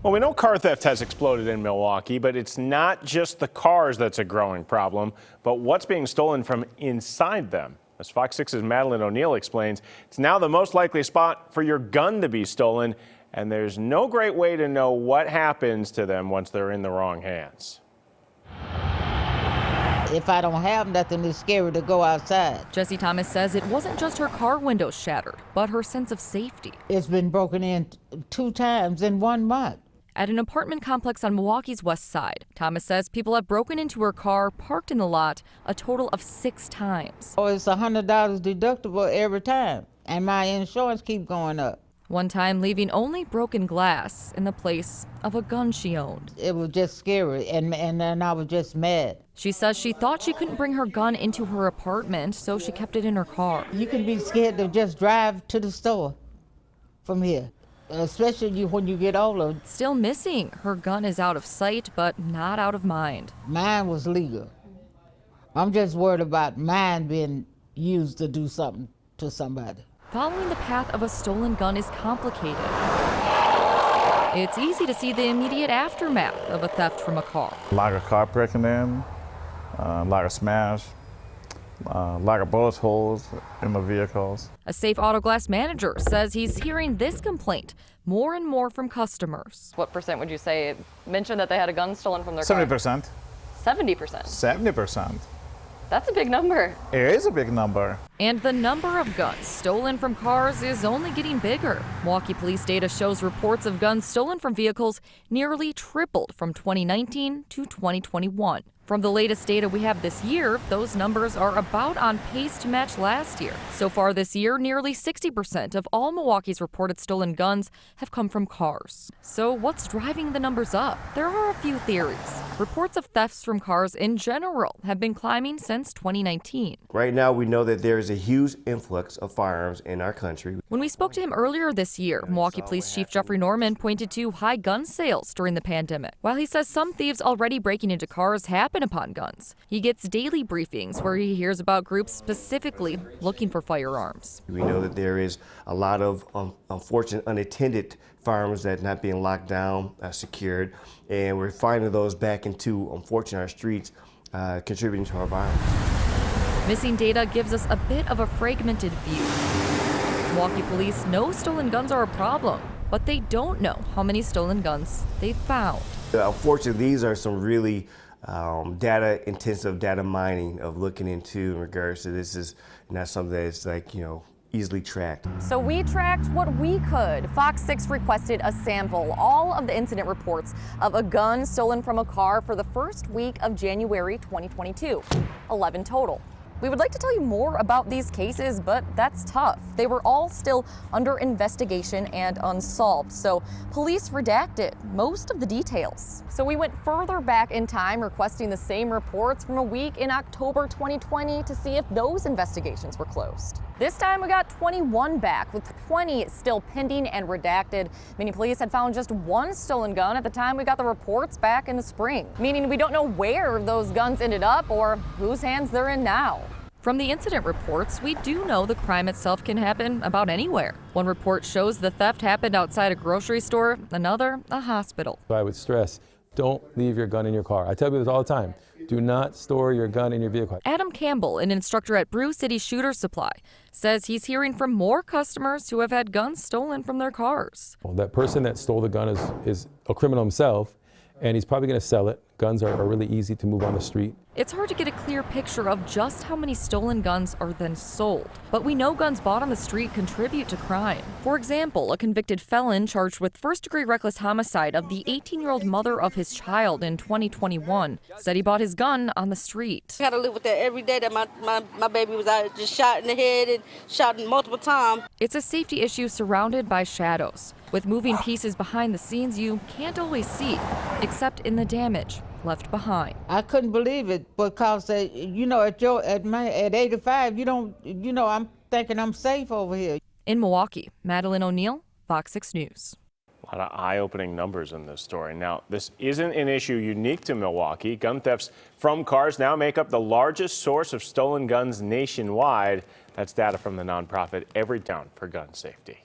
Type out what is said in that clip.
Well, we know car theft has exploded in Milwaukee, but it's not just the cars that's a growing problem, but what's being stolen from inside them. As Fox 6's Madeline O'Neill explains, it's now the most likely spot for your gun to be stolen, and there's no great way to know what happens to them once they're in the wrong hands. If I don't have nothing, it's scary to go outside. Jessie Thomas says it wasn't just her car windows shattered, but her sense of safety. It's been broken in 2 times in 1 month. At an apartment complex on Milwaukee's west side, Thomas says people have broken into her car parked in the lot a total of 6 times. Oh, it's $100 deductible every time, and my insurance keeps going up. One time leaving only broken glass in the place of a gun she owned. It was just scary, and then I was just mad. She says she thought she couldn't bring her gun into her apartment, so she kept it in her car. You can be scared to just drive to the store from here, especially when you get older. Still missing. Her gun is out of sight, but not out of mind. Mine was legal. I'm just worried about mine being used to do something to somebody. Following the path of a stolen gun is complicated. It's easy to see the immediate aftermath of a theft from a car. A lot of car breaking in, a lot of smash, a lot of bullet holes in the vehicles. A Safe Auto Glass manager says he's hearing this complaint more and more from customers. What percent would you say mentioned that they had a gun stolen from their car? 70%. 70%? 70%. That's a big number. It is a big number. And the number of guns stolen from cars is only getting bigger. Milwaukee police data shows reports of guns stolen from vehicles nearly tripled from 2019 to 2021. From the latest data we have this year, those numbers are about on pace to match last year. So far this year, nearly 60% of all Milwaukee's reported stolen guns have come from cars. So what's driving the numbers up? There are a few theories. Reports of thefts from cars in general have been climbing since 2019. Right now, we know that there is a huge influx of firearms in our country. When we spoke to him earlier this year, Milwaukee Police Chief Jeffrey Norman pointed to high gun sales during the pandemic. While he says some thieves already breaking into cars happen upon guns, he gets daily briefings where he hears about groups specifically looking for firearms. We know that there is a lot of unfortunate unattended firearms that are not being locked down, secured, and we're finding those back into, unfortunately, our streets, contributing to our violence. Missing data gives us a bit of a fragmented view. Milwaukee police know stolen guns are a problem, but they don't know how many stolen guns they've found. Unfortunately, these are some really data-intensive data mining of looking into in regards to this is not something that's easily tracked. So we tracked what we could. Fox 6 requested a sample, all of the incident reports of a gun stolen from a car for the first week of January 2022. 11 total. We would like to tell you more about these cases, but that's tough. They were all still under investigation and unsolved, so police redacted most of the details. So we went further back in time, requesting the same reports from a week in October 2020 to see if those investigations were closed. This time we got 21 back, with 20 still pending and redacted. Many police had found just 1 stolen gun at the time we got the reports back in the spring, meaning we don't know where those guns ended up or whose hands they're in now. From the incident reports, we do know the crime itself can happen about anywhere. One report shows the theft happened outside a grocery store, another a hospital. I would stress, don't leave your gun in your car. I tell people this all the time. Do not store your gun in your vehicle. Adam Campbell, an instructor at Brew City Shooter Supply, says he's hearing from more customers who have had guns stolen from their cars. Well, that person that stole the gun is a criminal himself, and he's probably going to sell it. Guns are really easy to move on the street. It's hard to get a clear picture of just how many stolen guns are then sold, but we know guns bought on the street contribute to crime. For example, a convicted felon charged with first-degree reckless homicide of the 18-year-old mother of his child in 2021 said he bought his gun on the street. I had to live with that every day that my baby was out just shot in the head and shot multiple times. It's a safety issue surrounded by shadows. With moving pieces behind the scenes, you can't always see, except in the damage left behind. I couldn't believe it because, at 85, I'm thinking I'm safe over here. In Milwaukee, Madeline O'Neill, Fox 6 News. A lot of eye-opening numbers in this story. Now, this isn't an issue unique to Milwaukee. Gun thefts from cars now make up the largest source of stolen guns nationwide. That's data from the nonprofit Everytown for Gun Safety.